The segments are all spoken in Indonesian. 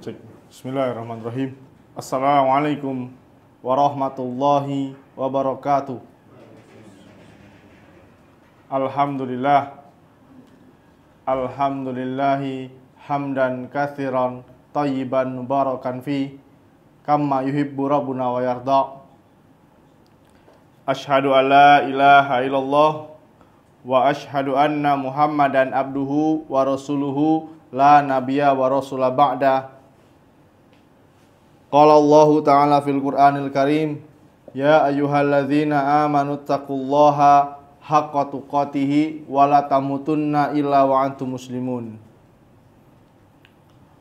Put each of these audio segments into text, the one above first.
Cek. Bismillahirrahmanirrahim. Assalamualaikum warahmatullahi wabarakatuh. Alhamdulillah. Alhamdulillahi hamdan katsiran thayyiban mubarakan fi kama yuhibbu rabbuna wa yarda. Asyhadu an la ilaha illallah wa asyhadu anna Muhammadan abduhu wa rasuluhu la nabiyya wa rasula ba'da. Qala Allahu ta'ala fil Qur'anil Karim, ya ayyuhalladzina amanu taqullaha haqqa tuqatih wa la tamutunna illa wa antum muslimun.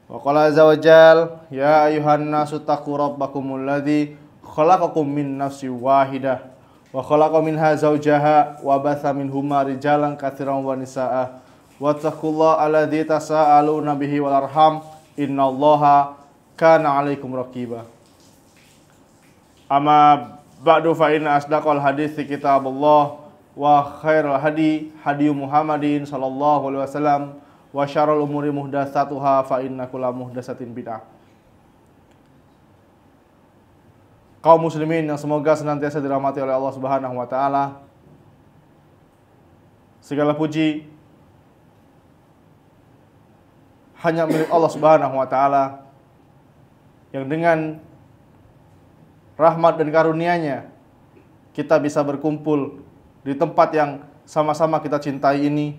Wa qala azza wa jal, ya ayyuhan nasu taqu rabbakumul ladzi khalaqakum min nafsin wahidah wa khalaqa minha zawjaha wa batha minhuma rijalan katsiran wa nisaa'a wattaqullaha alladzi tasaaluna bihi wal arham innallaha kana 'alaikum raqiba. Amma ba'du fa inna asdaqal hadithi kitabullah wa khairal hadi hadi Muhammadin sallallahu alaihi wasallam wa syarrul umuri muhdatsatuha fa inna kulla muhdatsatin bid'ah. Kaum muslimin yang semoga senantiasa dirahmati oleh Allah Subhanahu wa taala. Segala puji hanya milik Allah Subhanahu wa taala yang dengan rahmat dan karunia-Nya kita bisa berkumpul di tempat yang sama-sama kita cintai ini,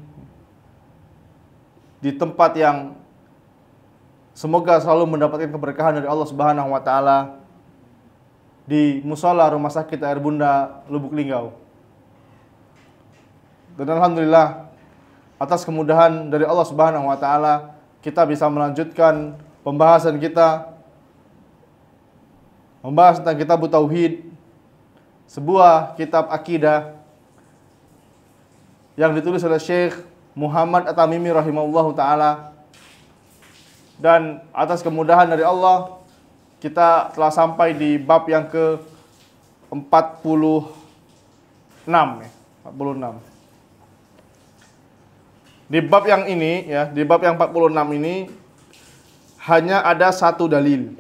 di tempat yang semoga selalu mendapatkan keberkahan dari Allah Subhanahu wa taala, di musola Rumah Sakit Air Bunda Lubuk Linggau. Dan alhamdulillah atas kemudahan dari Allah Subhanahu wa taala kita bisa melanjutkan pembahasan kita, membahas tentang kitab Tauhid, sebuah kitab akidah yang ditulis oleh Syekh Muhammad At-Tamimi rahimahullahu taala. Dan atas kemudahan dari Allah kita telah sampai di bab yang ke-46 ya, 46. Di bab yang ini ya, di bab yang 46 ini hanya ada satu dalil.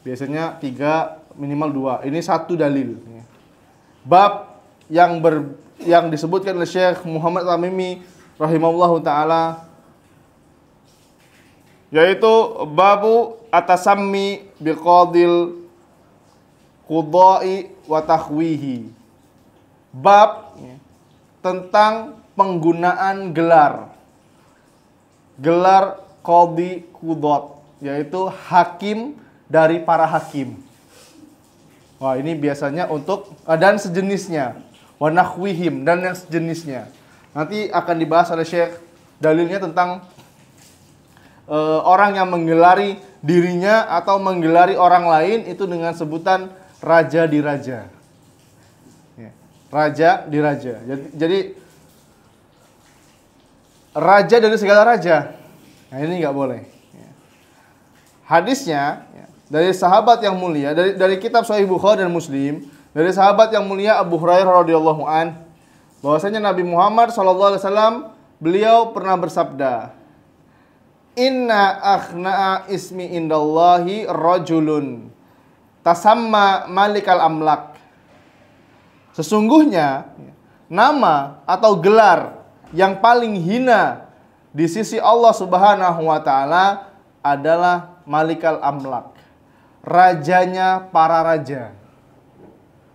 Biasanya 3, minimal 2. Ini satu dalil. Bab yang disebutkan oleh Syekh Muhammad Tamimi rahimahullahu taala yaitu babu atasammi biqadil qudai wa takhwihi. Bab tentang penggunaan gelar qadi qudat, yaitu hakim dari para hakim. Wah, ini biasanya untuk dan sejenisnya, wa nahwihim, dan yang sejenisnya. Nanti akan dibahas oleh Syekh dalilnya tentang orang yang menggelari dirinya atau menggelari orang lain itu dengan sebutan raja di raja. Raja di raja. Jadi raja dari segala raja. Nah, ini nggak boleh. Hadisnya dari sahabat yang mulia, dari kitab Sahih Bukhari dan Muslim, dari sahabat yang mulia Abu Hurairah radhiyallahu an, bahwasanya Nabi Muhammad sallallahu alaihi wasallam beliau pernah bersabda, "Inna akhna'a ismi indallahi rajulun tasamma malikal amlak." Sesungguhnya nama atau gelar yang paling hina di sisi Allah Subhanahu wa taala adalah Malikal Amlak, rajanya para raja,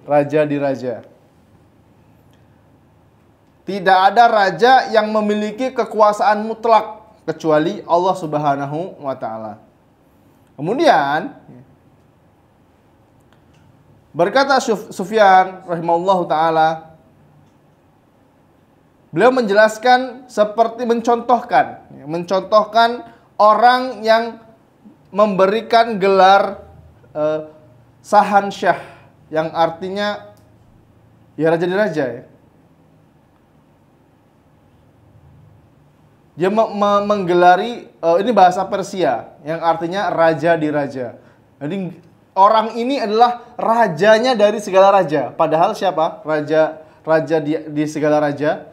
raja di raja. Tidak ada raja yang memiliki kekuasaan mutlak kecuali Allah Subhanahu wa taala. Kemudian berkata Sufyan rahimahullahu taala, beliau menjelaskan seperti mencontohkan orang yang memberikan gelar Sahan Syah, yang artinya ya raja di raja ya. Dia menggelari, ini bahasa Persia yang artinya raja di raja. Jadi orang ini adalah rajanya dari segala raja. Padahal siapa? Raja di segala raja,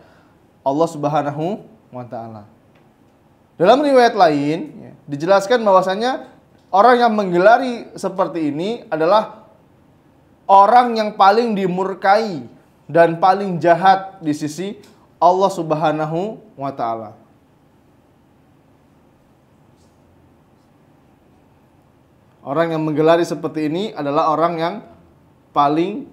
Allah Subhanahu wa taala. Dalam riwayat lain, dijelaskan bahwasanya orang yang menggelari seperti ini adalah orang yang paling dimurkai dan paling jahat di sisi Allah Subhanahu wa taala. Orang yang menggelari seperti ini adalah orang yang paling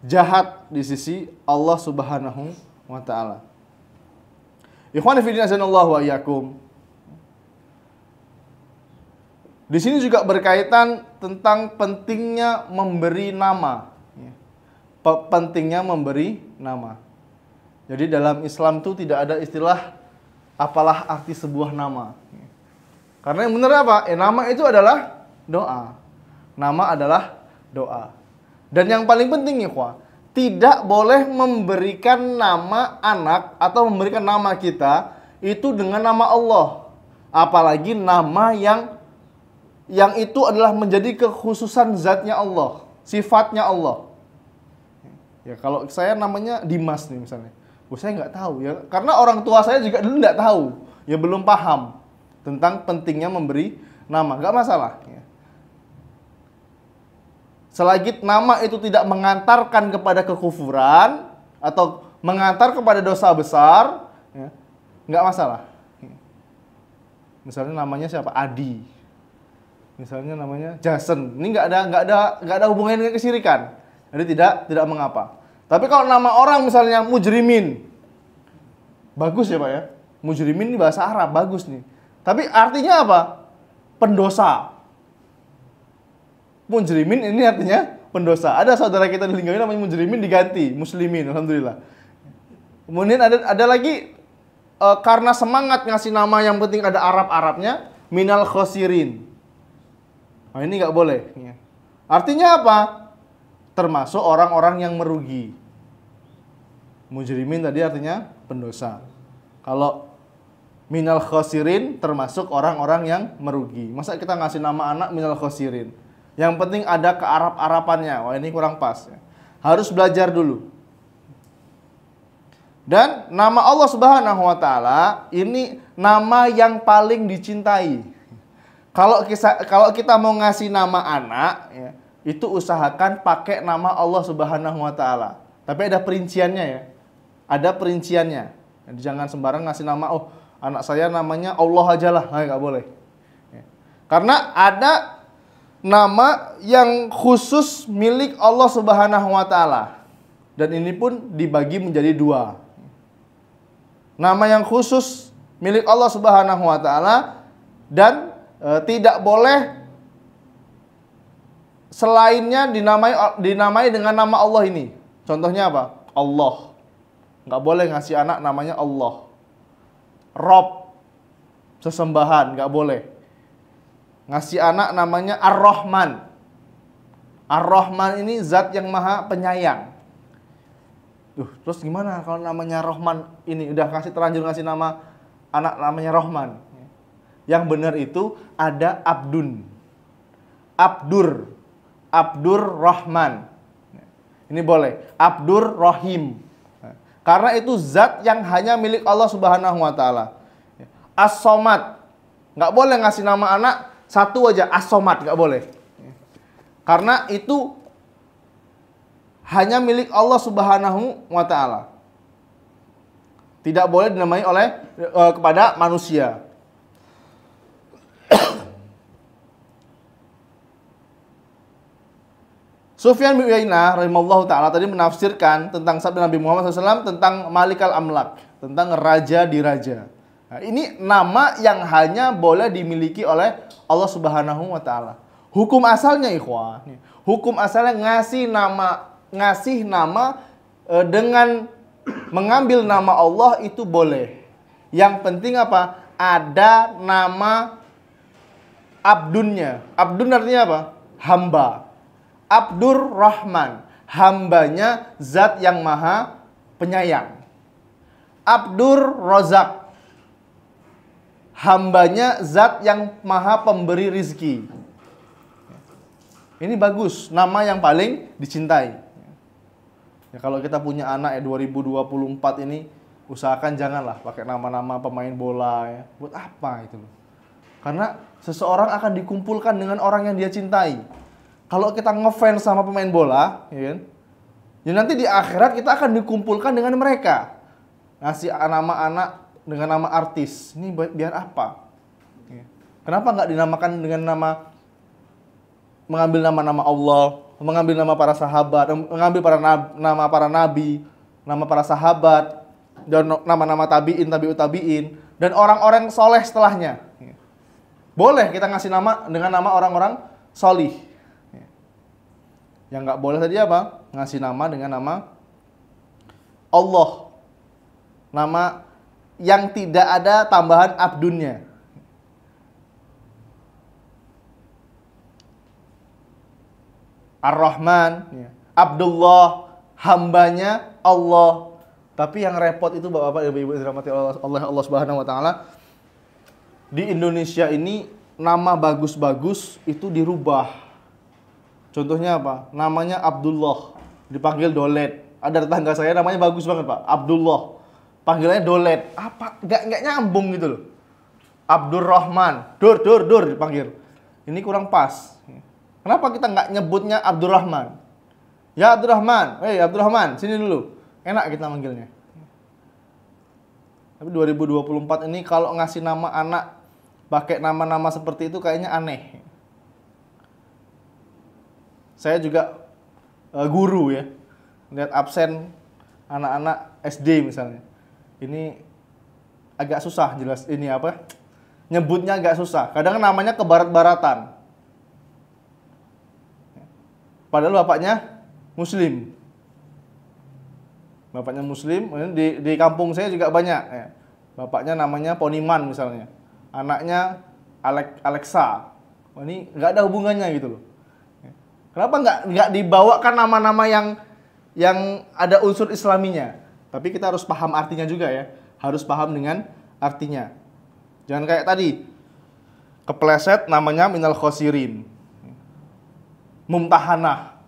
jahat di sisi Allah Subhanahu wa taala. Ikhwani fillah azanallahu wa iyyakum. Di sini juga berkaitan tentang pentingnya memberi nama. Pentingnya memberi nama. Jadi dalam Islam itu tidak ada istilah apalah arti sebuah nama. Karena yang benar apa? Nama itu adalah doa. Nama adalah doa. Dan yang paling penting ikhwah, tidak boleh memberikan nama anak atau memberikan nama kita itu dengan nama Allah. Apalagi nama yang itu adalah menjadi kekhususan zatnya Allah, sifatnya Allah. Ya kalau saya namanya Dimas nih misalnya, saya nggak tahu ya, karena orang tua saya juga dulu nggak tahu, ya belum paham tentang pentingnya memberi nama, nggak masalah. Ya. Selagi nama itu tidak mengantarkan kepada kekufuran atau mengantar kepada dosa besar, ya, nggak masalah. Misalnya namanya siapa? Adi. Misalnya namanya Jason. Ini nggak ada hubungannya dengan kesyirikan. Jadi tidak mengapa. Tapi kalau nama orang misalnya Mujrimin, bagus ya Pak ya. Mujrimin ini bahasa Arab, bagus nih. Tapi artinya apa? Pendosa. Mujrimin ini artinya pendosa. Ada saudara kita di Linggawi namanya Mujrimin diganti Muslimin, alhamdulillah. Kemudian ada lagi karena semangat ngasih nama yang penting ada Arab-Arabnya, minal khosirin. Nah, ini nggak boleh. Artinya apa? Termasuk orang-orang yang merugi. Mujrimin tadi artinya pendosa. Kalau minal khosirin termasuk orang-orang yang merugi. Masa kita ngasih nama anak minal khosirin? Yang penting ada ke Arab-Arabannya. Wah ini kurang pas. Harus belajar dulu. Dan nama Allah Subhanahu wa taala ini nama yang paling dicintai. Kalau kita mau ngasih nama anak, ya, itu usahakan pakai nama Allah Subhanahu wa taala. Tapi ada perinciannya ya. Ada perinciannya. Jadi jangan sembarang ngasih nama, oh anak saya namanya Allah aja lah. Nah, nggak boleh. Ya. Karena ada nama yang khusus milik Allah Subhanahu wa taala. Dan ini pun dibagi menjadi dua. Nama yang khusus milik Allah Subhanahu wa taala dan tidak boleh selainnya dinamai dengan nama Allah ini. Contohnya apa? Allah. Nggak boleh ngasih anak namanya Allah. Rob, sesembahan, nggak boleh. Ngasih anak namanya Ar-Rahman. Ar-Rahman ini zat yang maha penyayang. Terus gimana kalau namanya Rahman ini udah terlanjur ngasih nama anak namanya Rahman? Yang benar itu ada Abdun. Abdur Rahman. Ini boleh. Abdur Rahim. Karena itu zat yang hanya milik Allah Subhanahu wa taala. As-Somad. Nggak boleh ngasih nama anak satu aja, As-Somad, nggak boleh. Karena itu hanya milik Allah Subhanahu wa taala. Tidak boleh dinamai kepada manusia. Sufyan bin Uyainah rahimahullahu taala tadi menafsirkan tentang sabda Nabi Muhammad SAW tentang Malikal Amlak, tentang raja di raja. Nah, ini nama yang hanya boleh dimiliki oleh Allah Subhanahu wa taala. Hukum asalnya ikhwah, hukum asalnya ngasih nama dengan mengambil nama Allah itu boleh. Yang penting apa? Ada nama abdunnya. Abdun artinya apa? Hamba. Abdur Rahman, hambanya zat yang maha penyayang. Abdur Rozak, hambanya zat yang maha pemberi rizki. Ini bagus, nama yang paling dicintai. Ya, kalau kita punya anak 2024 ini, usahakan janganlah pakai nama-nama pemain bola ya. Buat apa itu loh? Karena seseorang akan dikumpulkan dengan orang yang dia cintai. Kalau kita ngefans sama pemain bola, ya kan? Ya nanti di akhirat kita akan dikumpulkan dengan mereka. Ngasih nama anak dengan nama artis. Ini biar apa? Ya. Kenapa nggak dinamakan dengan mengambil nama-nama Allah, mengambil nama para sahabat, mengambil nama para nabi, nama para sahabat, dan nama-nama tabi'in, tabi'ut tabi'in, dan orang-orang soleh setelahnya. Boleh kita ngasih nama dengan nama orang-orang solih. Yang nggak boleh tadi apa? Ngasih nama dengan nama Allah. Nama yang tidak ada tambahan abdunnya. Ar-Rahman, Abdullah, hambanya Allah. Tapi yang repot itu bapak-bapak, ibu-ibu dirahmati Allah Subhanahu wa taala. Di Indonesia ini nama bagus-bagus itu dirubah. Contohnya apa? Namanya Abdullah, dipanggil Dolet. Ada tetangga saya namanya bagus banget, Pak. Abdullah. Panggilannya Dolet. Apa? Nggak nyambung gitu loh. Abdurrahman. Dur dipanggil. Ini kurang pas. Kenapa kita nggak nyebutnya Abdurrahman? Ya Abdurrahman. Abdurrahman, sini dulu. Enak kita manggilnya. Tapi 2024 ini kalau ngasih nama anak pakai nama-nama seperti itu kayaknya aneh. Saya juga guru ya, lihat absen anak-anak SD misalnya. Ini agak susah jelas ini apa? Nyebutnya agak susah. Kadang namanya kebarat-baratan. Padahal bapaknya Muslim. Bapaknya Muslim, di kampung saya juga banyak ya. Bapaknya namanya Poniman misalnya. Anaknya Alexa. Ini nggak ada hubungannya gitu loh. Kenapa nggak dibawakan nama-nama yang ada unsur islaminya? Tapi kita harus paham artinya juga ya. Harus paham dengan artinya. Jangan kayak tadi. Kepleset namanya minal khosirin. Mumtahanah.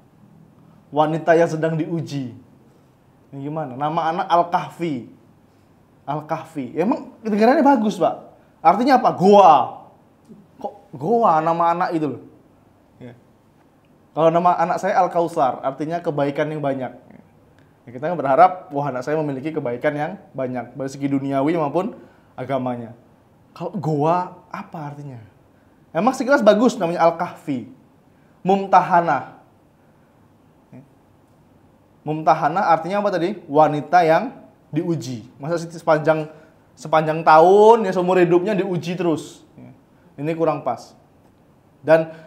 Wanita yang sedang diuji. Ini gimana? Nama anak Al-Kahfi. Al-Kahfi. Ya, emang kedengarannya bagus, Pak. Artinya apa? Goa. Kok goa nama anak itu loh? Kalau nama anak saya Al-Kausar, artinya kebaikan yang banyak. Ya, kita berharap, wah anak saya memiliki kebaikan yang banyak, dari segi duniawi maupun agamanya. Kalau goa, apa artinya? Emang sekilas bagus namanya Al-Kahfi. Mumtahanah. Mumtahanah artinya apa tadi? Wanita yang diuji. Masa sepanjang tahun, ya seumur hidupnya diuji terus. Ini kurang pas. Dan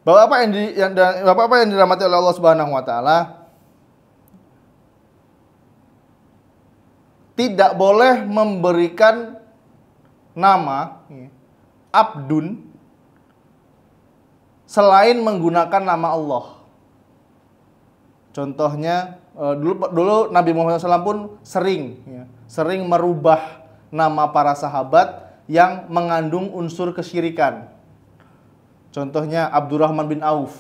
Bapak-bapak yang dirahmati oleh Allah Subhanahu wa taala, tidak boleh memberikan nama abdun selain menggunakan nama Allah. Contohnya dulu Nabi Muhammad SAW pun sering merubah nama para sahabat yang mengandung unsur kesyirikan. Contohnya Abdurrahman bin Auf.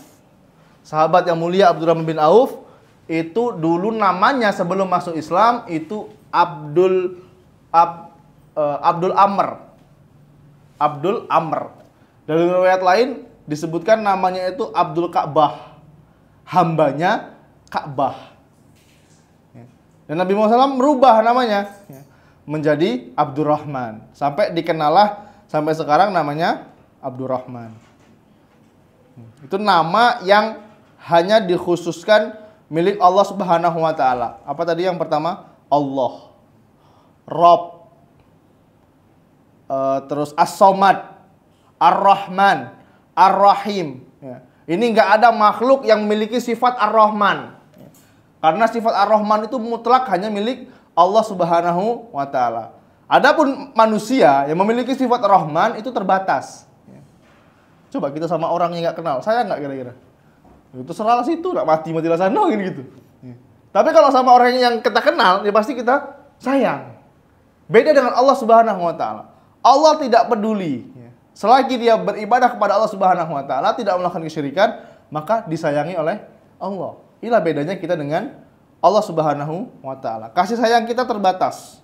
Sahabat yang mulia Abdurrahman bin Auf itu dulu namanya sebelum masuk Islam itu Abdul Amr. Abdul Amr. Dari riwayat lain disebutkan namanya itu Abdul Ka'bah. Hambanya Ka'bah. Dan Nabi Muhammad SAW merubah namanya menjadi Abdurrahman. Sampai dikenalah sampai sekarang namanya Abdurrahman. Itu nama yang hanya dikhususkan milik Allah Subhanahu wa taala. Apa tadi yang pertama? Allah. Rabb. Terus As-Somad, Ar-Rahman, Ar-Rahim. Ini enggak ada makhluk yang memiliki sifat Ar-Rahman. Karena sifat Ar-Rahman itu mutlak hanya milik Allah Subhanahu wa taala. Adapun manusia yang memiliki sifat Ar-Rahman itu terbatas. Coba kita sama orang yang nggak kenal, saya nggak kira-kira. Itu serah situ, nggak mati-matilah sana gitu. Tapi kalau sama orang yang kita kenal, ya pasti kita sayang. Beda dengan Allah Subhanahu wa taala. Allah tidak peduli. Selagi dia beribadah kepada Allah Subhanahu wa taala, tidak melakukan kesyirikan, maka disayangi oleh Allah. Inilah bedanya kita dengan Allah Subhanahu wa taala. Kasih sayang kita terbatas.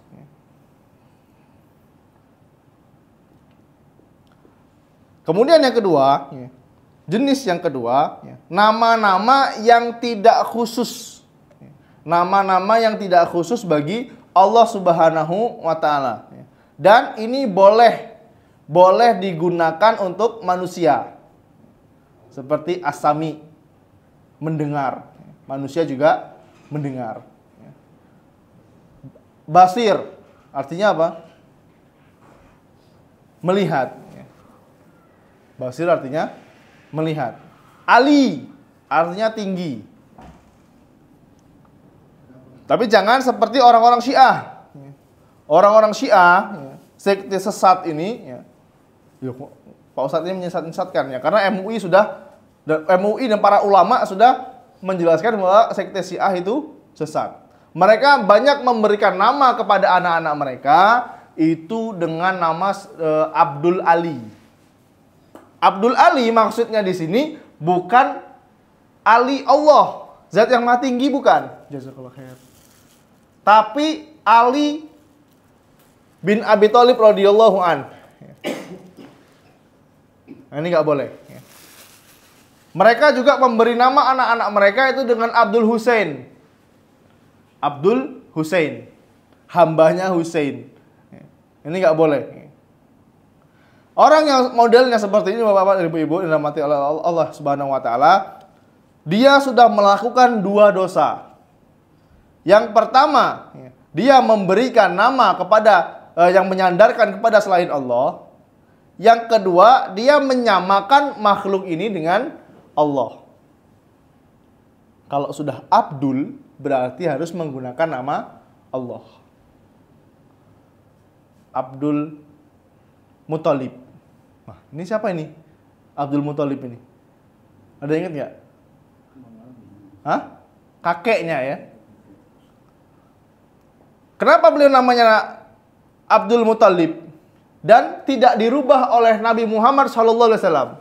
Kemudian yang kedua, jenis yang kedua, nama-nama yang tidak khusus. Nama-nama yang tidak khusus bagi Allah Subhanahu wa taala. Dan ini boleh digunakan untuk manusia. Seperti As-Sami, mendengar. Manusia juga mendengar. Basir, artinya apa? Melihat. Basir artinya melihat. Ali artinya tinggi. Tapi jangan seperti orang-orang Syiah. Orang-orang Syiah, sekte sesat ini, Pak Ustadz ini menyesatkan ya, karena MUI dan para ulama sudah menjelaskan bahwa sekte Syiah itu sesat. Mereka banyak memberikan nama kepada anak-anak mereka itu dengan nama Abdul Ali. Abdul Ali maksudnya di sini bukan Ali Allah, zat yang maha tinggi, bukan. Jazakallah khair. Tapi Ali bin Abi Thalib radhiyallahu an. Nah, ini nggak boleh. Mereka juga memberi nama anak-anak mereka itu dengan Abdul Husain. Abdul Husain, hambanya Husain. Ini nggak boleh. Orang yang modelnya seperti ini, Bapak-bapak dan Ibu-ibu yang dirahmati oleh Allah Subhanahu wa taala, dia sudah melakukan dua dosa. Yang pertama, dia memberikan nama kepada yang menyandarkan kepada selain Allah. Yang kedua, dia menyamakan makhluk ini dengan Allah. Kalau sudah Abdul, berarti harus menggunakan nama Allah. Abdul Muthalib. Nah, ini siapa ini? Abdul Muthalib ini. Ada ingat nggak? Hah? Kakeknya ya. Kenapa beliau namanya Abdul Muthalib dan tidak dirubah oleh Nabi Muhammad SAW?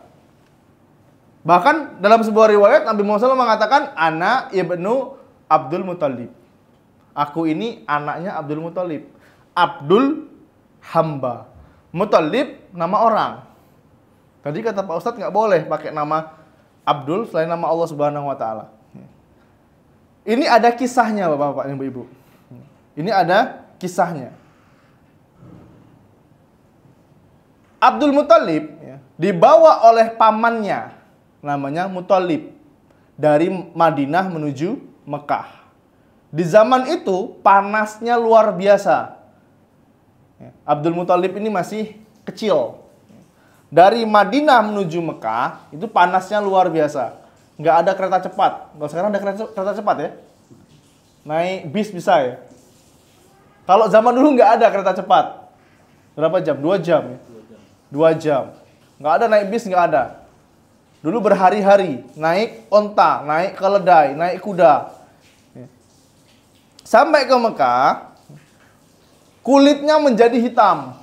Bahkan dalam sebuah riwayat Nabi Muhammad SAW mengatakan, Ana ibnu Abdul Muthalib. Aku ini anaknya Abdul Muthalib. Abdul hamba, Muthalib nama orang. Tadi kata Pak Ustadz nggak boleh pakai nama Abdul selain nama Allah Subhanahu wa taala. Ini ada kisahnya Bapak-bapak dan Ibu-ibu. Ini ada kisahnya. Abdul Muthalib dibawa oleh pamannya namanya Muthalib dari Madinah menuju Mekah. Di zaman itu panasnya luar biasa. Abdul Muthalib ini masih kecil. Dari Madinah menuju Mekah itu panasnya luar biasa. Nggak ada kereta cepat. Kalau sekarang ada kereta cepat ya. Naik bis bisa ya. Kalau zaman dulu nggak ada kereta cepat. Berapa jam? 2 jam ya? 2 jam. Nggak ada naik bis, nggak ada. Dulu berhari-hari. Naik onta, naik keledai, naik kuda. Sampai ke Mekah, kulitnya menjadi hitam.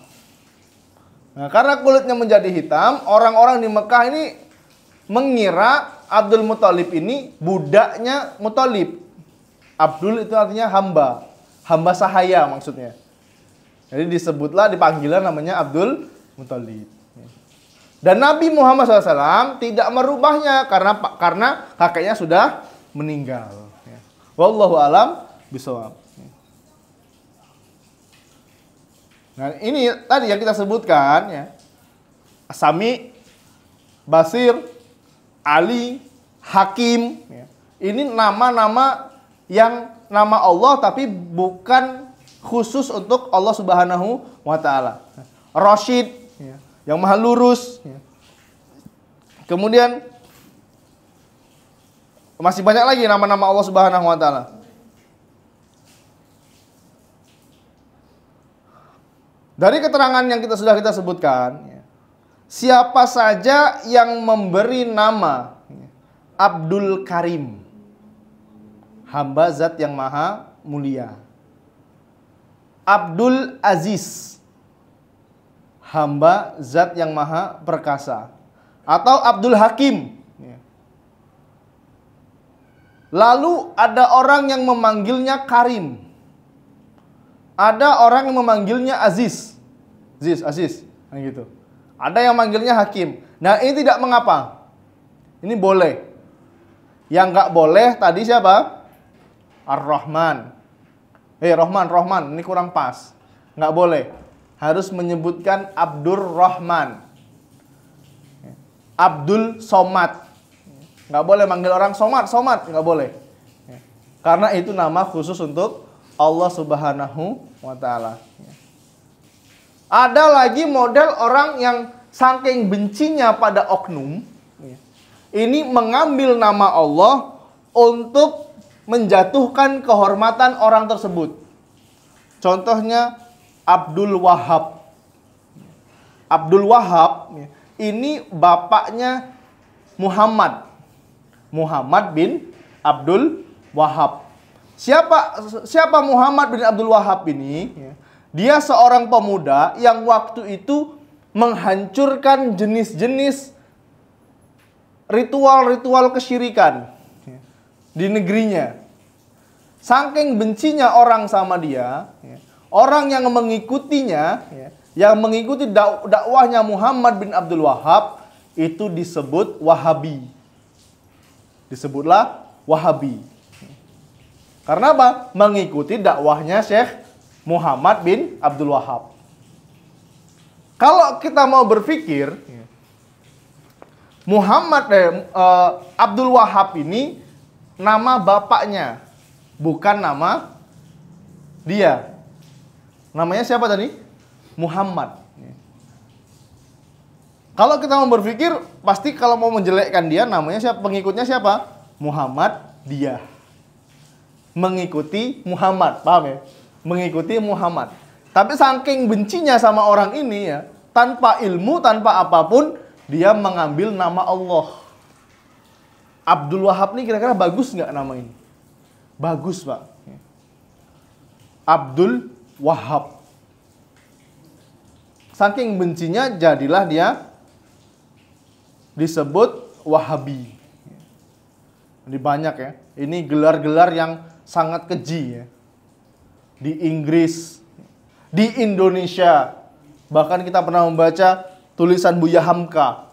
Nah, karena kulitnya menjadi hitam, orang-orang di Mekah ini mengira Abdul Muthalib ini budaknya Muthalib. Abdul itu artinya hamba, hamba sahaya maksudnya. Jadi dipanggillah namanya Abdul Muthalib. Dan Nabi Muhammad SAW tidak merubahnya karena kakeknya sudah meninggal. Wallahu alam bishawab. Nah, ini tadi yang kita sebutkan ya. Sami, Basir, Ali, Hakim ya. Ini nama-nama yang nama Allah tapi bukan khusus untuk Allah Subhanahu wa taala. Rasyid ya, yang maha lurus ya. Kemudian masih banyak lagi nama-nama Allah Subhanahu wa taala. Dari keterangan yang sudah kita sebutkan, siapa saja yang memberi nama Abdul Karim, hamba zat yang maha mulia. Abdul Aziz, hamba zat yang maha perkasa. Atau Abdul Hakim. Lalu ada orang yang memanggilnya Karim. Ada orang yang memanggilnya Aziz. Aziz, nah gitu. Ada yang manggilnya Hakim. Nah, ini tidak mengapa. Ini boleh. Yang nggak boleh tadi siapa? Ar-Rahman. Rahman, ini kurang pas. Nggak boleh. Harus menyebutkan Abdur Rahman. Abdul Somad. Nggak boleh manggil orang Somad, nggak boleh. Karena itu nama khusus untuk Allah Subhanahu wa Ta'ala. Ada lagi model orang yang saking bencinya pada oknum, ini mengambil nama Allah untuk menjatuhkan kehormatan orang tersebut. Contohnya Abdul Wahab. Abdul Wahab ini bapaknya Muhammad. Muhammad bin Abdul Wahab. Siapa Muhammad bin Abdul Wahab ini? Dia seorang pemuda yang waktu itu menghancurkan jenis-jenis ritual-ritual kesyirikan di negerinya. Saking bencinya orang sama dia, orang yang mengikutinya, yang mengikuti dakwahnya Muhammad bin Abdul Wahab, itu disebut Wahabi. Disebutlah Wahabi. Karena apa? Mengikuti dakwahnya Syekh Muhammad bin Abdul Wahab. Kalau kita mau berpikir, Abdul Wahab ini nama bapaknya, bukan nama dia. Namanya siapa tadi? Muhammad. Kalau kita mau berpikir, pasti kalau mau menjelekkan dia, namanya siapa? Pengikutnya siapa? Muhammad dia. Mengikuti Muhammad, paham ya? Mengikuti Muhammad. Tapi saking bencinya sama orang ini ya, tanpa ilmu, tanpa apapun, dia mengambil nama Allah. Abdul Wahab ini kira-kira bagus nggak nama ini? Bagus, Pak. Abdul Wahab. Saking bencinya jadilah dia disebut Wahabi. Ini banyak ya. Ini gelar-gelar yang sangat keji ya. Di Inggris, di Indonesia, bahkan kita pernah membaca tulisan Buya Hamka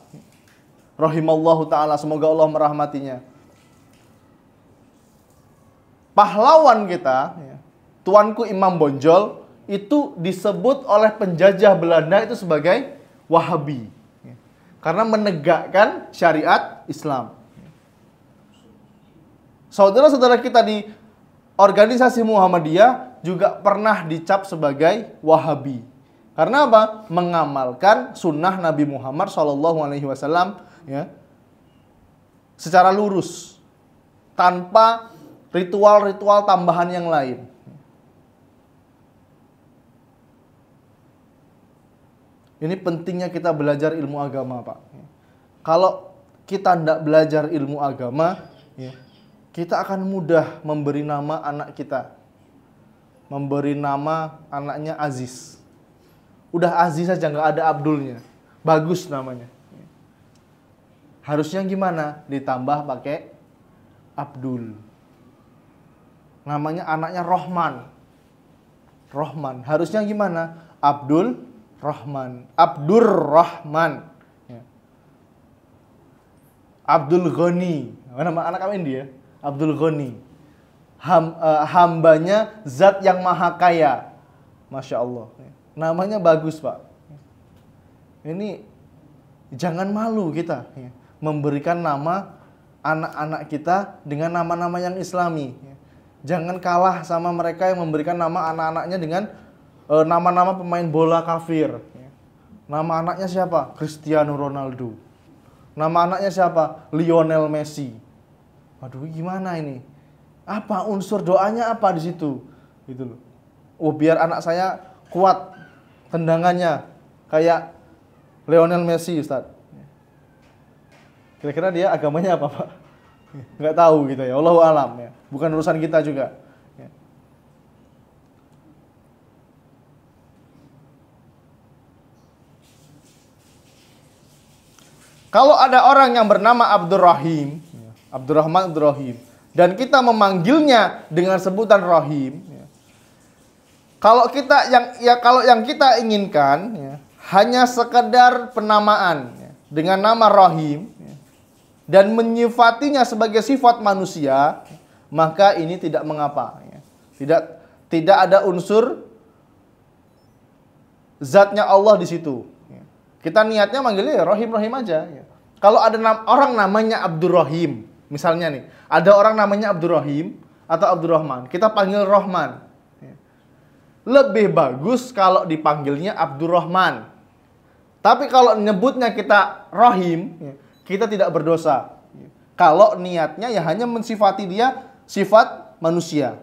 rahimallahu ta'ala, semoga Allah merahmatinya. Pahlawan kita, tuanku Imam Bonjol, itu disebut oleh penjajah Belanda itu sebagai Wahabi. Karena menegakkan syariat Islam. Saudara-saudara kita di organisasi Muhammadiyah juga pernah dicap sebagai Wahabi. Karena apa? Mengamalkan sunnah Nabi Muhammad SAW ya, secara lurus, tanpa ritual-ritual tambahan yang lain. Ini pentingnya kita belajar ilmu agama, Pak. Kalau kita tidak belajar ilmu agama, ya, kita akan mudah memberi nama anak kita. Memberi nama anaknya Aziz. Udah Aziz saja, nggak ada Abdulnya. Bagus namanya. Harusnya gimana? Ditambah pakai Abdul. Namanya anaknya Rohman. Rohman. Harusnya gimana? Abdul Rahman. Abdur Rahman. Ya. Abdul Ghani. Nama anak kami dia. Abdul Ghani. Hambanya zat yang maha kaya. Masya Allah. Namanya bagus, Pak. Ini jangan malu kita ya, memberikan nama anak-anak kita dengan nama-nama yang islami. Jangan kalah sama mereka yang memberikan nama anak-anaknya dengan nama-nama pemain bola kafir. Nama anaknya siapa? Cristiano Ronaldo. Nama anaknya siapa? Lionel Messi. Waduh, gimana ini? Apa unsur doanya apa di situ? Gitu loh. Oh, biar anak saya kuat tendangannya kayak Lionel Messi, Ustaz. Kira-kira dia agamanya apa, Pak? Nggak tahu gitu ya. Allahu a'lam ya. Bukan urusan kita juga. Ya. Kalau ada orang yang bernama Abdurrahim, Abdurrahman, Abdurrahim, dan kita memanggilnya dengan sebutan Rahim, ya. Kalau yang kita inginkan, ya, hanya sekedar penamaan ya, dengan nama Rahim ya, dan menyifatinya sebagai sifat manusia, maka ini tidak mengapa ya. Tidak ada unsur zatnya Allah di situ. Kita niatnya manggilnya ya Rahim aja. Kalau ada orang namanya Abdurrahim, misalnya nih, ada orang namanya Abdurrahim atau Abdurrahman, kita panggil Rahman. Lebih bagus kalau dipanggilnya Abdurrahman. Tapi kalau nyebutnya kita Rahim, kita tidak berdosa. Kalau niatnya ya hanya mensifati dia sifat manusia.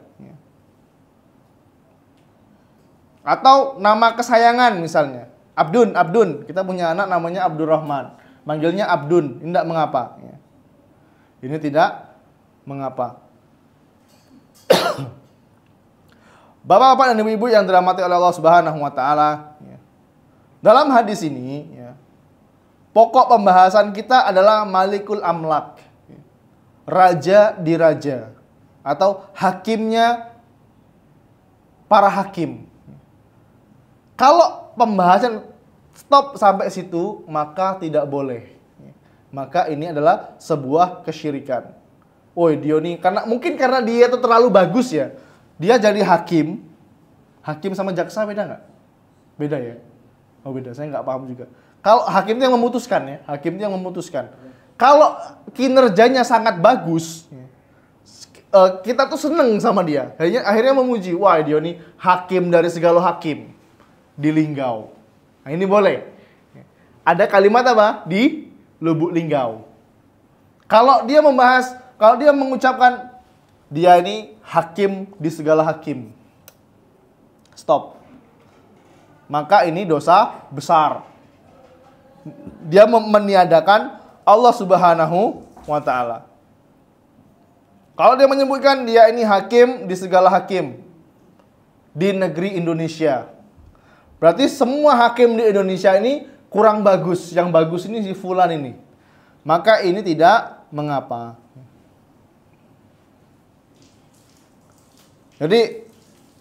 Atau nama kesayangan misalnya. Abdun. Kita punya anak namanya Abdurrahman. Manggilnya Abdun. Ini tidak mengapa. Ini tidak mengapa. Bapak-bapak dan ibu-ibu yang dirahmati oleh Allah Subhanahu wa taala. Dalam hadis ini, pokok pembahasan kita adalah Malikul Amlak. Raja di raja. Atau hakimnya para hakim. Kalau pembahasan stop sampai situ, maka tidak boleh. Maka ini adalah sebuah kesyirikan. Woi, Dioni, karena dia itu terlalu bagus ya. Dia jadi hakim. Hakim sama jaksa beda nggak? Beda ya? Oh beda, saya nggak paham juga. Kalau hakim itu yang memutuskan ya, hakim itu yang memutuskan. Kalau kinerjanya sangat bagus, kita tuh seneng sama dia. Akhirnya memuji, wah Dioni hakim dari segala hakim. Di Linggau. Nah ini boleh. Ada kalimat apa? Di Lubuk Linggau. Kalau dia mengucapkan dia ini hakim di segala hakim. Stop. Maka ini dosa besar. Dia meniadakan Allah Subhanahu wa taala. Kalau dia menyebutkan dia ini hakim di segala hakim di negeri Indonesia, berarti semua hakim di Indonesia ini kurang bagus. Yang bagus ini si fulan ini. Maka ini tidak mengapa. Jadi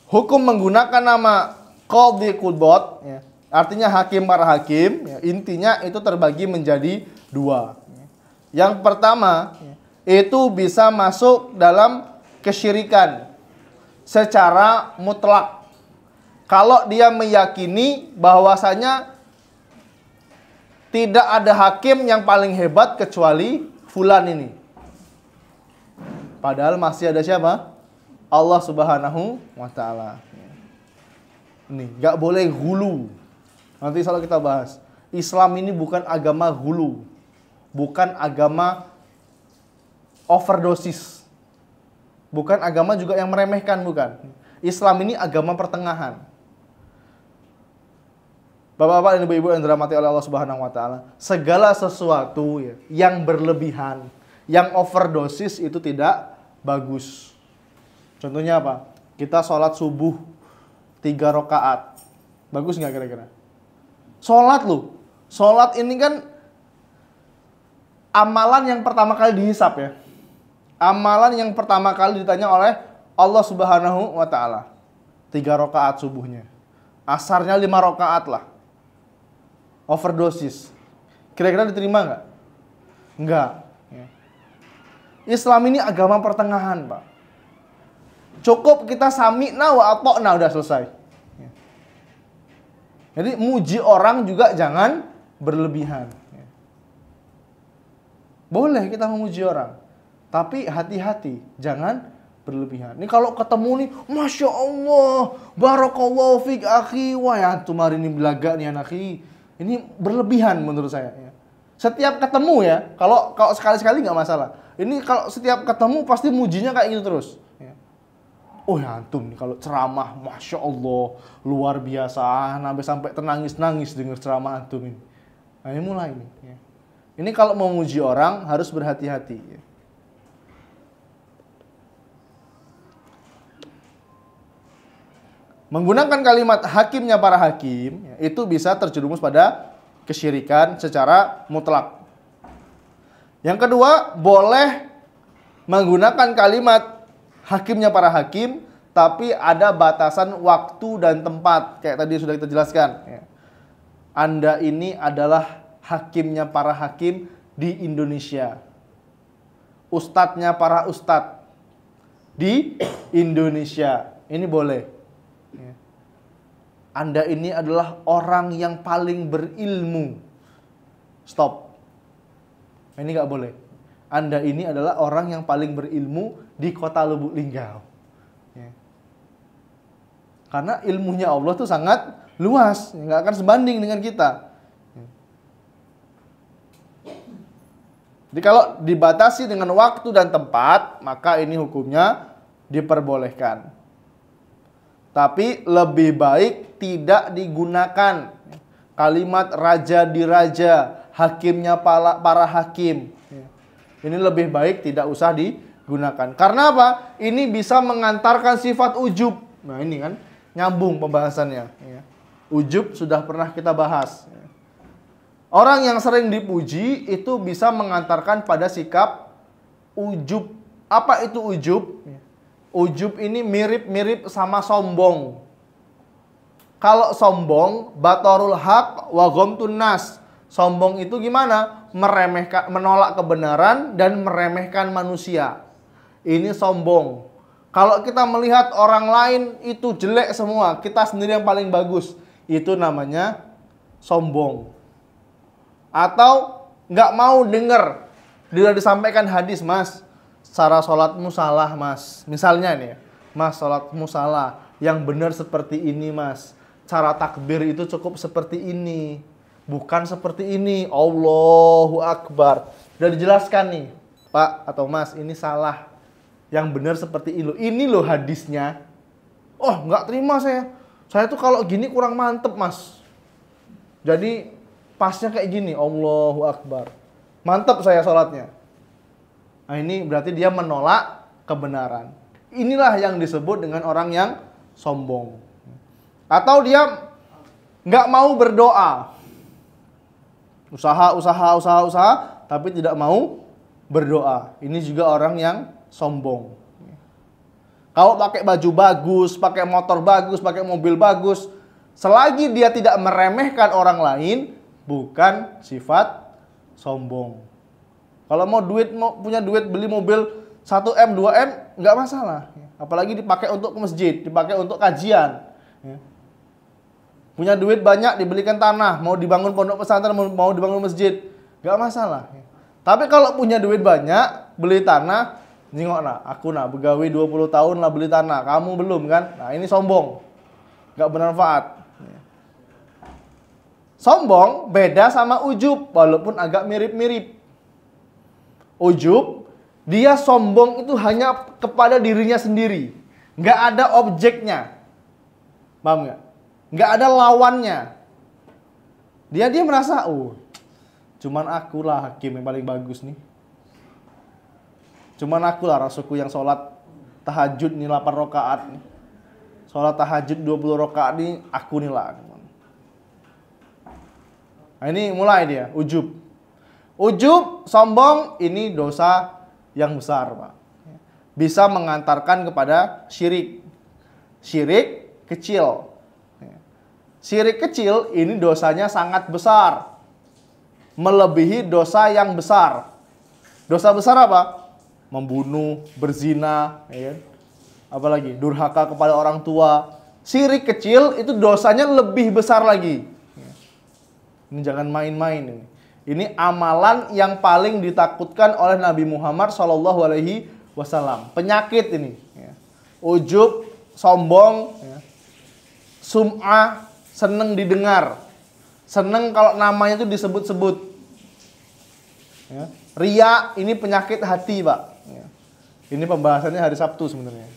hukum menggunakan nama Qadhi Qudot, ya, artinya hakim para hakim, ya, intinya itu terbagi menjadi dua. Yang pertama, itu bisa masuk dalam kesyirikan secara mutlak. Kalau dia meyakini bahwasanya tidak ada hakim yang paling hebat kecuali fulan ini. Padahal masih ada siapa? Allah Subhanahu wa taala. Ini nggak boleh hulu. Nanti kalau kita bahas, Islam ini bukan agama hulu, bukan agama overdosis, bukan agama juga yang meremehkan, bukan. Islam ini agama pertengahan. Bapak-bapak dan ibu-ibu yang dirahmati oleh Allah Subhanahu wa taala, segala sesuatu ya, yang berlebihan, yang overdosis itu tidak bagus. Contohnya apa? Kita sholat subuh 3 rakaat. Bagus nggak kira-kira? Sholat loh. Sholat ini kan amalan yang pertama kali dihisap ya. Amalan yang pertama kali ditanya oleh Allah Subhanahu wa taala. 3 rakaat subuhnya. Asarnya 5 rakaat lah. Overdosis. Kira-kira diterima nggak? Nggak. Islam ini agama pertengahan, Pak. Cukup kita sami'na wa ata'na udah selesai. Jadi muji orang juga jangan berlebihan. Boleh kita memuji orang, tapi hati-hati, jangan berlebihan. Ini kalau ketemu nih, Masya Allah, Barakallahu fiq akhi, wah ya antum hari ini belaga nih anakhi. Ini berlebihan menurut saya. Setiap ketemu ya, kalau sekali-sekali nggak masalah. Ini kalau setiap ketemu pasti mujinya kayak gitu terus. Oh ya antum nih kalau ceramah, Masya Allah, luar biasa, sampai ternangis-nangis dengar ceramah antum ini. Nah ini mulai nih. Ini kalau mau muji orang harus berhati-hati. Menggunakan kalimat hakimnya para hakim, itu bisa terjerumus pada kesyirikan secara mutlak. Yang kedua, boleh menggunakan kalimat hakimnya para hakim, tapi ada batasan waktu dan tempat. Kayak tadi sudah kita jelaskan. Anda ini adalah hakimnya para hakim di Indonesia. Ustadznya para ustadz di Indonesia. Ini boleh. Anda ini adalah orang yang paling berilmu. Stop. Ini nggak boleh. Anda ini adalah orang yang paling berilmu di kota Lubuk Linggau. Karena ilmunya Allah tuh sangat luas, nggak akan sebanding dengan kita. Jadi kalau dibatasi dengan waktu dan tempat, maka ini hukumnya diperbolehkan. Tapi lebih baik tidak digunakan kalimat raja diraja, hakimnya para hakim. Ini lebih baik tidak usah digunakan. Karena apa? Ini bisa mengantarkan sifat ujub. Nah ini kan nyambung pembahasannya. Ujub sudah pernah kita bahas. Orang yang sering dipuji itu bisa mengantarkan pada sikap ujub. Apa itu ujub? Ujub ini mirip-mirip sama sombong. Kalau sombong, batorul haq wa ghamtun nas. Sombong itu gimana? Meremehkan, menolak kebenaran dan meremehkan manusia. Ini sombong. Kalau kita melihat orang lain itu jelek semua, kita sendiri yang paling bagus, itu namanya sombong. Atau nggak mau dengar bila disampaikan hadis, mas, cara sholatmu salah, mas. Misalnya nih, mas, sholatmu salah. Yang benar seperti ini, mas. Cara takbir itu cukup seperti ini, bukan seperti ini. Allahu Akbar. Sudah dijelaskan nih, Pak atau Mas, ini salah. Yang benar seperti ini. Ini loh hadisnya. Oh, nggak terima saya. Saya tuh kalau gini kurang mantep, mas. Jadi pasnya kayak gini. Allahu Akbar. Mantep saya sholatnya. Nah ini berarti dia menolak kebenaran. Inilah yang disebut dengan orang yang sombong. Atau dia nggak mau berdoa. Usaha, tapi tidak mau berdoa. Ini juga orang yang sombong. Kalau pakai baju bagus, pakai motor bagus, pakai mobil bagus, selagi dia tidak meremehkan orang lain, bukan sifat sombong. Kalau mau punya duit beli mobil 1M, 2M, nggak masalah. Apalagi dipakai untuk ke masjid, dipakai untuk kajian. Punya duit banyak, dibelikan tanah, mau dibangun pondok pesantren, mau dibangun masjid, nggak masalah. Tapi kalau punya duit banyak, beli tanah, nengok nah, aku nah begawe 20 tahun lah beli tanah, kamu belum kan? Nah ini sombong, nggak bermanfaat. Sombong beda sama ujub, walaupun agak mirip-mirip. Ujub, dia sombong itu hanya kepada dirinya sendiri, nggak ada objeknya, paham nggak? Nggak ada lawannya. Dia merasa, cuman akulah hakim yang paling bagus nih. Cuman akulah rasulku yang sholat tahajud nih 8 rakaat nih. Sholat tahajud 20 rakaat nih, aku nih lah. Nah ini mulai dia, ujub. Ujub, sombong, ini dosa yang besar, Pak. Bisa mengantarkan kepada syirik. Syirik kecil. Syirik kecil ini dosanya sangat besar. Melebihi dosa yang besar. Dosa besar apa? Membunuh, berzina, ya. Apalagi durhaka kepada orang tua. Syirik kecil itu dosanya lebih besar lagi. Ini jangan main-main. Ini amalan yang paling ditakutkan oleh Nabi Muhammad SAW. Penyakit ini. Ujub, sombong, sum'ah, seneng didengar, seneng kalau namanya itu disebut-sebut. Riya, ini penyakit hati, Pak. Ini pembahasannya hari Sabtu sebenarnya.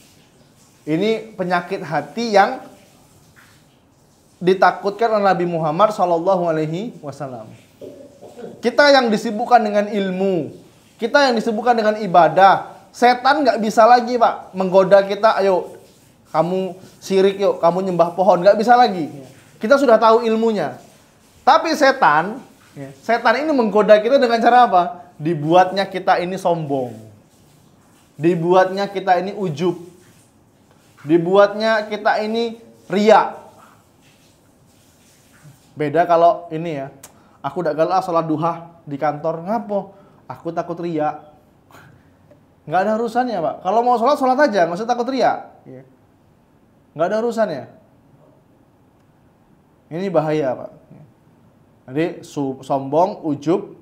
Ini penyakit hati yang ditakutkan oleh Nabi Muhammad SAW. Kita yang disibukkan dengan ilmu, kita yang disibukkan dengan ibadah, setan nggak bisa lagi, Pak, menggoda kita. Ayo, kamu syirik, yuk, kamu nyembah pohon, nggak bisa lagi. Kita sudah tahu ilmunya. Tapi setan ini menggoda kita dengan cara apa? Dibuatnya kita ini sombong. Dibuatnya kita ini ujub. Dibuatnya kita ini riya. Beda kalau ini ya, aku udah gagal sholat duha di kantor, ngapo? Aku takut riya. Nggak ada urusannya Pak. Kalau mau sholat, sholat aja, nggak usah takut riya. Nggak ada urusannya. Ini bahaya Pak. Jadi sombong, ujub,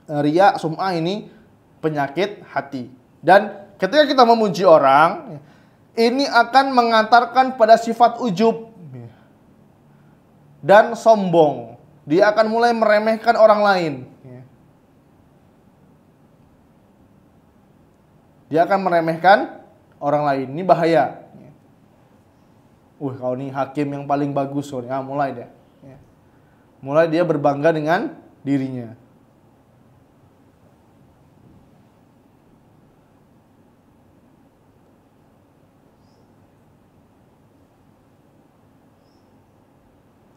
riya, sum'ah ini penyakit hati. Dan ketika kita memuji orang, ini akan mengantarkan pada sifat ujub dan sombong. Dia akan mulai meremehkan orang lain. Dia akan meremehkan orang lain. Ini bahaya. Kau nih hakim yang paling bagus. Mulai dia. Mulai dia berbangga dengan dirinya.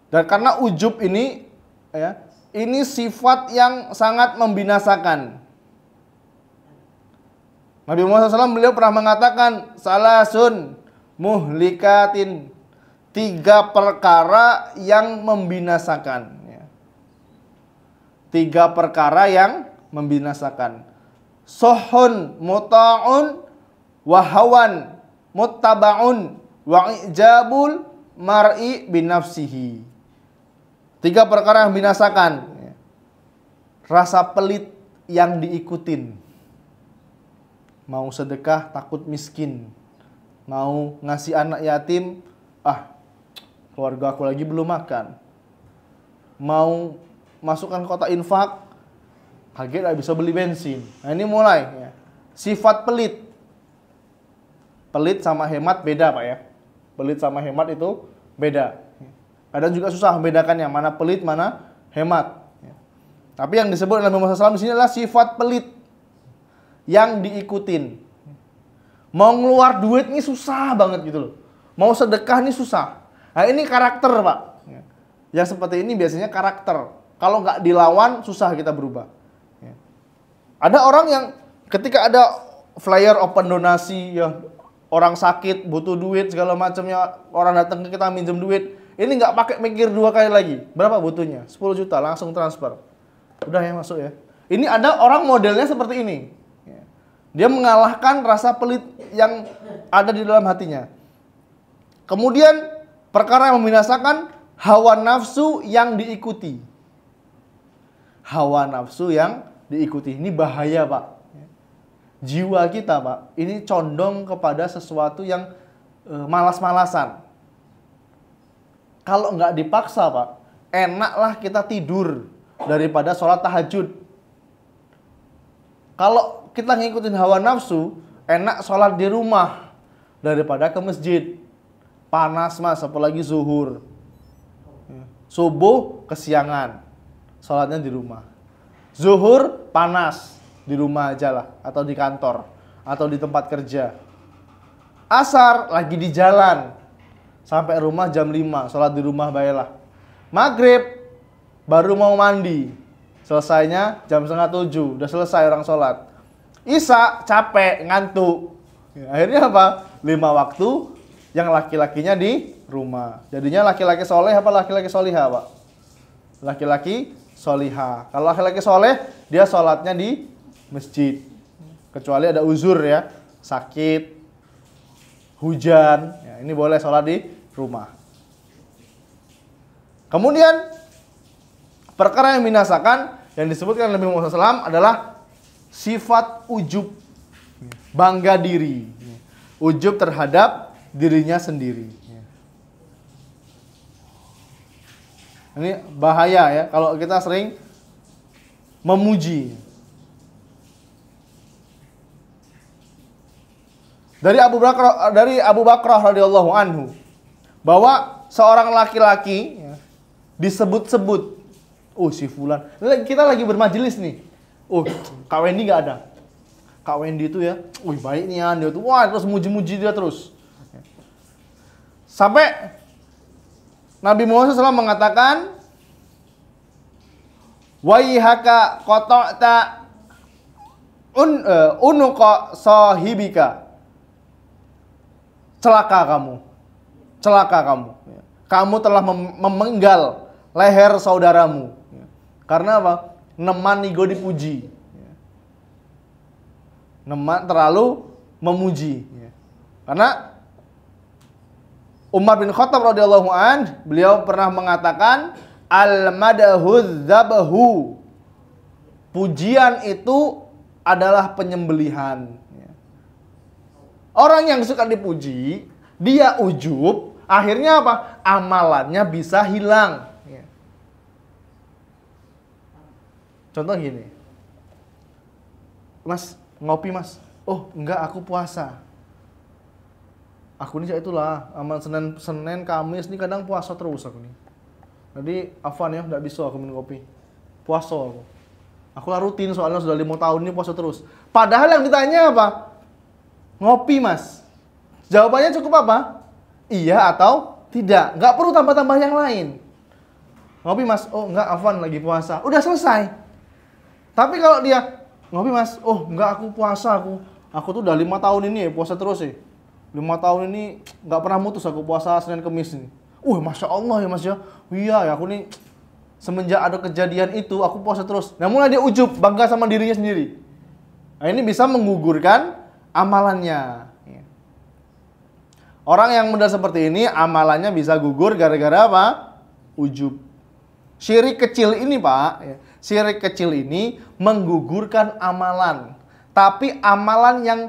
Dan karena ujub ini, ya, ini sifat yang sangat membinasakan. Nabi Muhammad SAW beliau pernah mengatakan, salasun muhlikatin, 3 perkara yang membinasakan. 3 perkara yang membinasakan. Sohun muta'un wahawan muttaba'un wa'ijabul mar'i binafsihi. 3 perkara yang binasakan. Rasa pelit yang diikutin. Mau sedekah takut miskin. Mau ngasih anak yatim, keluarga aku lagi belum makan. Mau masukkan kotak infak, kaget gak bisa beli bensin. Nah ini mulai ya. Sifat pelit. Pelit sama hemat beda Pak ya. Pelit sama hemat itu beda. Kadang juga susah membedakannya mana pelit, mana hemat. Tapi yang disebut oleh Nabi Muhammad SAW di sini adalah sifat pelit yang diikutin. Mau ngeluar duit ini susah banget gitu loh. Mau sedekah ini susah. Nah ini karakter Pak. Yang seperti ini biasanya karakter. Kalau nggak dilawan susah kita berubah. Ada orang yang ketika ada flyer open donasi ya, orang sakit butuh duit segala macamnya, orang datang ke kita minjem duit. Ini nggak pakai mikir 2 kali lagi. Berapa butuhnya? 10 juta langsung transfer. Udah ya masuk ya. Ini ada orang modelnya seperti ini. Dia mengalahkan rasa pelit yang ada di dalam hatinya. Kemudian perkara yang membinasakan hawa nafsu yang diikuti. Hawa nafsu yang diikuti. Ini bahaya Pak. Jiwa kita Pak, ini condong kepada sesuatu yang malas-malasan. Kalau nggak dipaksa Pak, enaklah kita tidur daripada sholat tahajud. Kalau kita ngikutin hawa nafsu, enak sholat di rumah daripada ke masjid. Panas Mas, apalagi zuhur. Subuh kesiangan, sholatnya di rumah. Zuhur panas, di rumah aja lah, atau di kantor, atau di tempat kerja. Asar lagi di jalan, sampai rumah jam 5, sholat di rumah baiklah. Maghrib baru mau mandi, selesainya jam 6:30, udah selesai orang sholat. Isya capek, ngantuk. Akhirnya apa? 5 waktu yang laki-lakinya di rumah. Jadinya laki-laki soleh apa laki-laki solihah Pak? Laki-laki solihah. Kalau laki-laki soleh, dia sholatnya di masjid. Kecuali ada uzur ya, sakit, hujan, ya, ini boleh sholat di rumah. Kemudian perkara yang binasakan yang disebutkan oleh Nabi Muhammad SAW adalah sifat ujub, bangga diri, ujub terhadap dirinya sendiri. Ini bahaya ya kalau kita sering memuji. Dari Abu Bakrah radhiyallahu anhu bahwa seorang laki-laki ya, disebut-sebut, si fulan. Kita lagi bermajelis nih. Kak Wendy nggak ada. Kak Wendy itu ya, baik nih ya, dia tuh, terus muji-muji dia terus. Sampai Nabi Muhammad SAW mengatakan, waihaka qata'ta unuqa sahibika. Celaka kamu. Kamu telah memenggal leher saudaramu. Karena apa? Neman nigo dipuji. Neman terlalu memuji. Karena Umar bin Khattab radhiyallahu an, beliau pernah mengatakan al-madahu dzabahu. Pujian itu adalah penyembelihan. Orang yang suka dipuji, dia ujub, akhirnya apa? Amalannya bisa hilang. Contoh gini, Mas, ngopi Mas. Oh enggak, aku puasa. Aku ini ya itulah, amal Senin, Kamis ini kadang puasa terus aku nih. Jadi afwan ya, enggak bisa aku minum kopi. Puasa aku. Aku lah rutin soalnya sudah 5 tahun ini puasa terus. Padahal yang ditanya apa? Ngopi Mas. Jawabannya cukup apa? Iya atau tidak. Enggak perlu tambah-tambah yang lain. Ngopi Mas. Oh enggak, afwan lagi puasa. Udah selesai. Tapi kalau dia ngopi Mas. Oh enggak, aku puasa aku. Aku tuh udah 5 tahun ini ya puasa terus ya. 5 tahun ini nggak pernah mutus aku puasa Senin Kemis nih. Masya Allah ya Mas ya. Iya ya, aku nih semenjak ada kejadian itu aku puasa terus. Nah mulai dia ujub, bangga sama dirinya sendiri. Nah ini bisa menggugurkan amalannya. Orang yang muda seperti ini amalannya bisa gugur gara-gara apa? Ujub. Syirik kecil ini Pak, syirik kecil ini menggugurkan amalan. Tapi amalan yang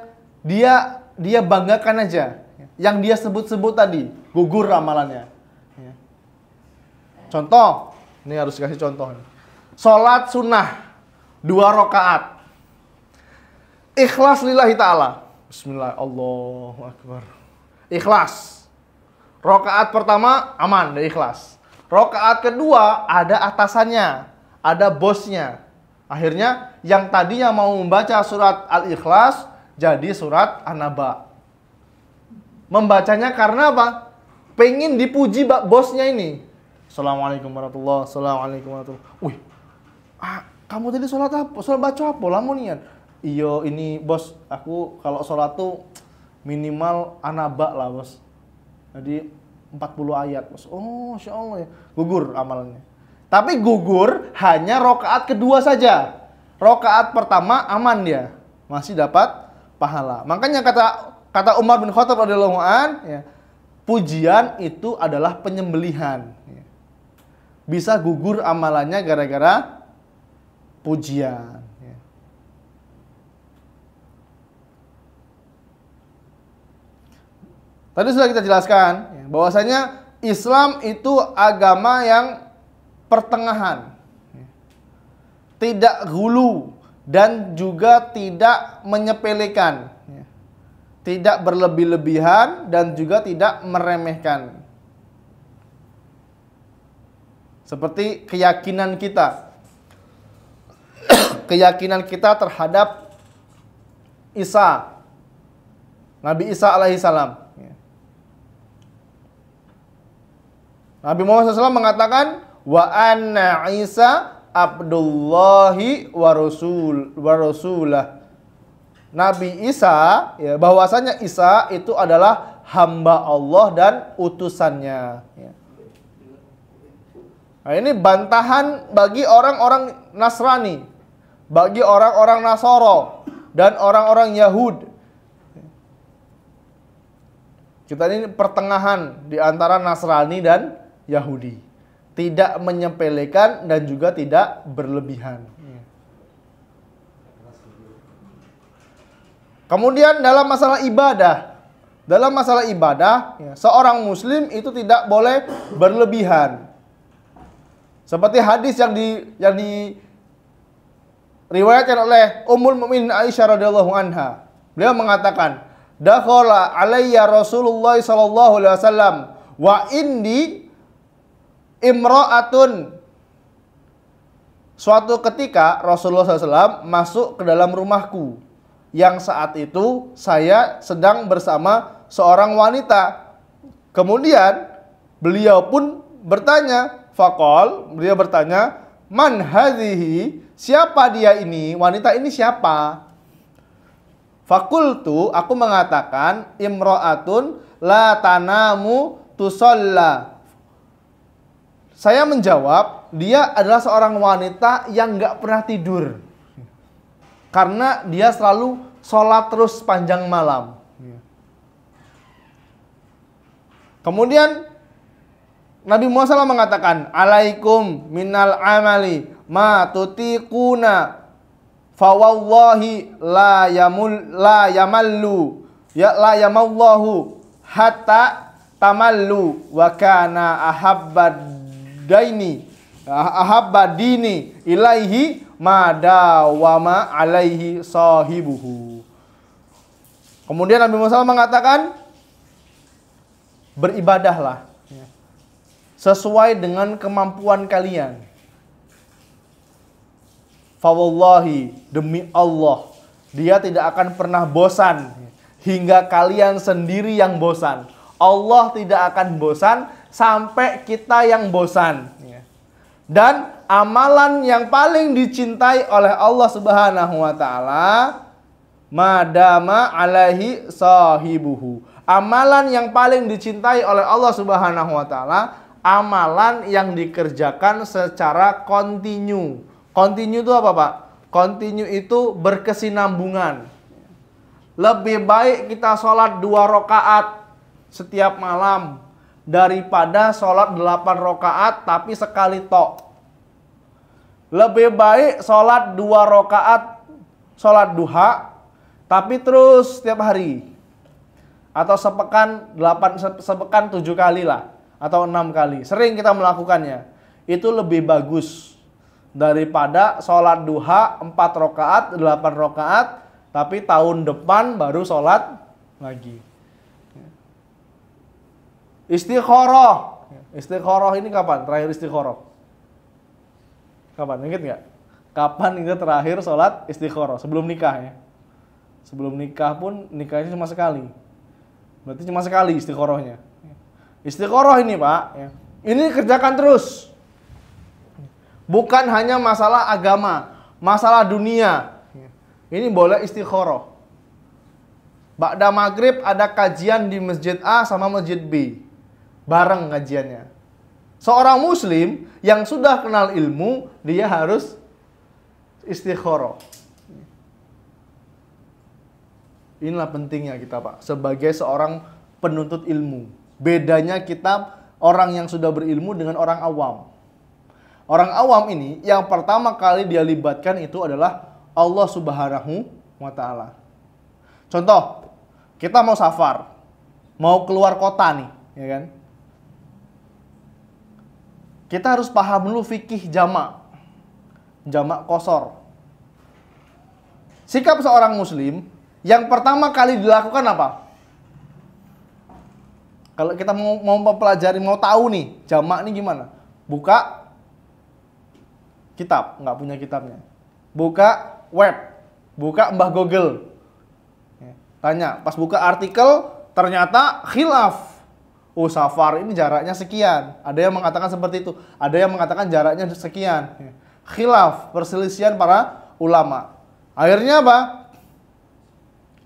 dia banggakan aja, yang dia sebut-sebut tadi, gugur amalannya. Contoh, ini harus kasih contoh. Sholat sunnah 2 rakaat, ikhlas lillahi ta'ala. Bismillah, Allahu Akbar. Ikhlas. Rakaat pertama aman dari ikhlas. Rakaat kedua ada atasannya, ada bosnya. Akhirnya yang tadinya mau membaca surat Al-Ikhlas jadi surat An-Naba. Membacanya karena apa? Pengen dipuji bosnya ini. Assalamualaikum warahmatullahi wabarakatuh. Assalamualaikum warahmatullahi wabarakatuh. Kamu tadi sholat apa? Sholat baca apa? Lamunian. Iyo ini bos, aku kalau sholat tuh minimal An-Naba lah bos. Jadi 40 ayat bos. Oh Masya Allah ya. Gugur amalannya. Tapi gugur hanya rokaat kedua saja. Rokaat pertama aman dia. Masih dapat pahala. Makanya kata Umar bin Khattab radhiyallahu an, pujian itu adalah penyembelihan. Bisa gugur amalannya gara-gara pujian. Tadi sudah kita jelaskan bahwasanya Islam itu agama yang pertengahan. Tidak hulu dan juga tidak menyepelekan, tidak berlebih-lebihan dan juga tidak meremehkan. Seperti keyakinan kita, keyakinan kita terhadap Isa, Nabi Isa alaihissalam. Nabi Muhammad SAW mengatakan, wa anna Isa Abdullahi wa rasulah. Nabi Isa, bahwasanya Isa itu adalah hamba Allah dan utusannya. Nah, ini bantahan bagi orang-orang Nasrani, bagi orang-orang Nasoro dan orang-orang Yahud. Kita ini pertengahan di antara Nasrani dan Yahudi. Tidak menyepelekan dan juga tidak berlebihan. Kemudian dalam masalah ibadah, seorang muslim itu tidak boleh berlebihan. Seperti hadis yang diriwayatkan oleh Ummul Mukminin Aisyah radhiyallahu anha. Beliau mengatakan, "Dakhala alayya Rasulullah sallallahu alaihi wasallam wa indi imra'atun." Suatu ketika Rasulullah SAW masuk ke dalam rumahku, yang saat itu saya sedang bersama seorang wanita. Kemudian beliau pun bertanya, beliau bertanya, man hadhihi, siapa dia ini, wanita ini siapa? Fakultu, aku mengatakan, imra'atun la tanamu tusalla. Saya menjawab, dia adalah seorang wanita yang nggak pernah tidur. Karena dia selalu sholat terus sepanjang malam. Kemudian Nabi Muhammad SAW mengatakan, alaikum minal amali ma tutiquna fawallahi la yamallahu hatta tamallu wa kana ahabbadini ilaihi madawama alaihi sahibuhu. Kemudian Nabi Muhammad SAW mengatakan, beribadahlah sesuai dengan kemampuan kalian. Fawallahi, demi Allah, dia tidak akan pernah bosan hingga kalian sendiri yang bosan. Allah tidak akan bosan sampai kita yang bosan. Dan amalan yang paling dicintai oleh Allah Subhanahu wa taala, madama alaihi sahibuhu. Amalan yang paling dicintai oleh Allah Subhanahu wa taala, amalan yang dikerjakan secara kontinu. Kontinu itu apa, Pak? Kontinu itu berkesinambungan. Lebih baik kita sholat 2 rakaat setiap malam daripada sholat 8 rakaat tapi sekali tok. Lebih baik sholat 2 rakaat sholat duha tapi terus setiap hari. Atau sepekan 7 kali lah, atau 6 kali. Sering kita melakukannya. Itu lebih bagus daripada sholat duha 4 rakaat, 8 rakaat, tapi tahun depan baru sholat lagi. Istikharah. Istikharah ini kapan? Terakhir istikharah? Kapan? Ingat nggak? Kapan kita terakhir sholat istikharah? Sebelum nikah ya. Sebelum nikah pun nikahnya cuma sekali. Berarti cuma sekali istikharahnya. Istikharah ini, Pak, ya, ini kerjakan terus. Bukan hanya masalah agama, masalah dunia. Ini boleh istikharah. Ba'da maghrib ada kajian di masjid A sama masjid B. Bareng kajiannya. Seorang muslim yang sudah kenal ilmu, dia harus istikharah. Inilah pentingnya kita, Pak, sebagai seorang penuntut ilmu. Bedanya kita orang yang sudah berilmu dengan orang awam. Orang awam ini yang pertama kali dia libatkan itu adalah Allah Subhanahu wa taala. Contoh, kita mau safar, mau keluar kota nih, ya kan? Kita harus paham dulu fikih jamak qasar. Sikap seorang muslim yang pertama kali dilakukan apa? Kalau kita mau mempelajari, mau tahu nih jamak ini gimana? Buka kitab, nggak punya kitabnya. Buka web, buka Mbah Google. Tanya, pas buka artikel ternyata khilaf. Oh, safar ini jaraknya sekian. Ada yang mengatakan seperti itu. Ada yang mengatakan jaraknya sekian. Khilaf, perselisihan para ulama. Akhirnya apa?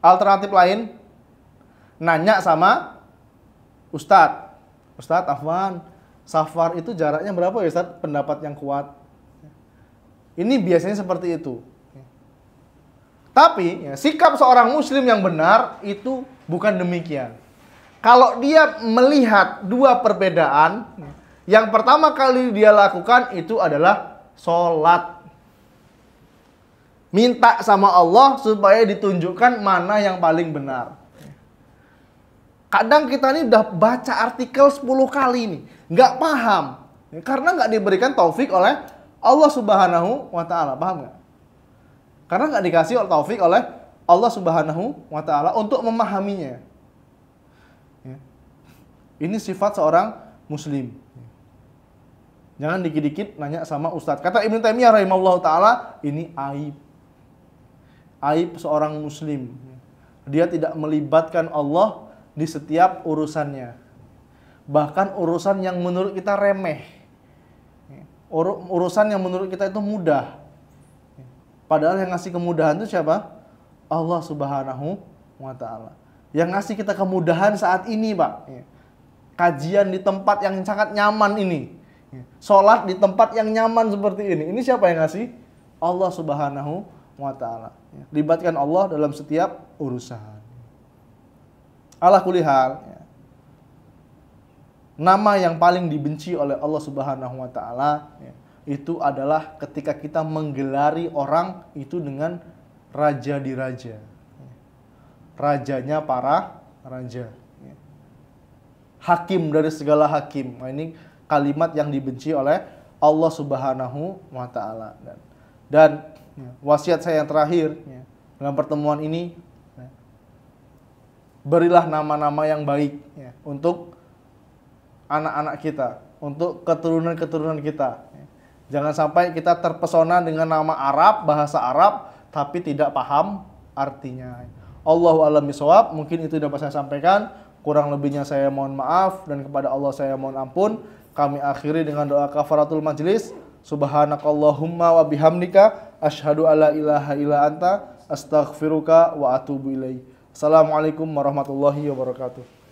Alternatif lain, nanya sama Ustadz. Ustadz, afwan, safar itu jaraknya berapa ya Ustadz? Pendapat yang kuat. Ini biasanya seperti itu. Tapi ya, sikap seorang muslim yang benar itu bukan demikian. Kalau dia melihat 2 perbedaan, yang pertama kali dia lakukan itu adalah sholat. Minta sama Allah supaya ditunjukkan mana yang paling benar. Kadang kita ini udah baca artikel 10 kali nih, nggak paham. Karena nggak diberikan taufik oleh Allah Subhanahu wa ta'ala. Paham nggak? Karena nggak dikasih taufik oleh Allah Subhanahu wa ta'ala untuk memahaminya. Ini sifat seorang muslim. Jangan dikit-dikit nanya sama ustadz. Kata Ibnu Taimiyah rahimahullah ta'ala, ini aib. Aib seorang muslim. Dia tidak melibatkan Allah di setiap urusannya. Bahkan urusan yang menurut kita remeh. Urusan yang menurut kita itu mudah. Padahal yang ngasih kemudahan itu siapa? Allah Subhanahu wa ta'ala. Yang ngasih kita kemudahan saat ini, Pak. Kajian di tempat yang sangat nyaman ini. Sholat di tempat yang nyaman seperti ini. Ini siapa yang ngasih? Allah Subhanahu wa Ta'ala. Libatkan Allah dalam setiap urusan. Ala kulli hal, nama yang paling dibenci oleh Allah Subhanahu wa Ta'ala itu adalah ketika kita menggelari orang itu dengan raja di raja. Rajanya para raja. Hakim dari segala hakim. Nah, ini kalimat yang dibenci oleh Allah Subhanahu wa Ta'ala. Dan wasiat saya yang terakhir dalam pertemuan ini, berilah nama-nama yang baik untuk anak-anak kita, untuk keturunan-keturunan kita. Jangan sampai kita terpesona dengan nama Arab, bahasa Arab, tapi tidak paham artinya. Allahu a'lam bishawab. Mungkin itu dapat saya sampaikan. Kurang lebihnya saya mohon maaf, dan kepada Allah saya mohon ampun. Kami akhiri dengan doa kafaratul majlis. Subhanakallahumma wa bihamdika asyhadu alla ilaha illa anta astaghfiruka wa atubu ilaik. Assalamualaikum warahmatullahi wabarakatuh.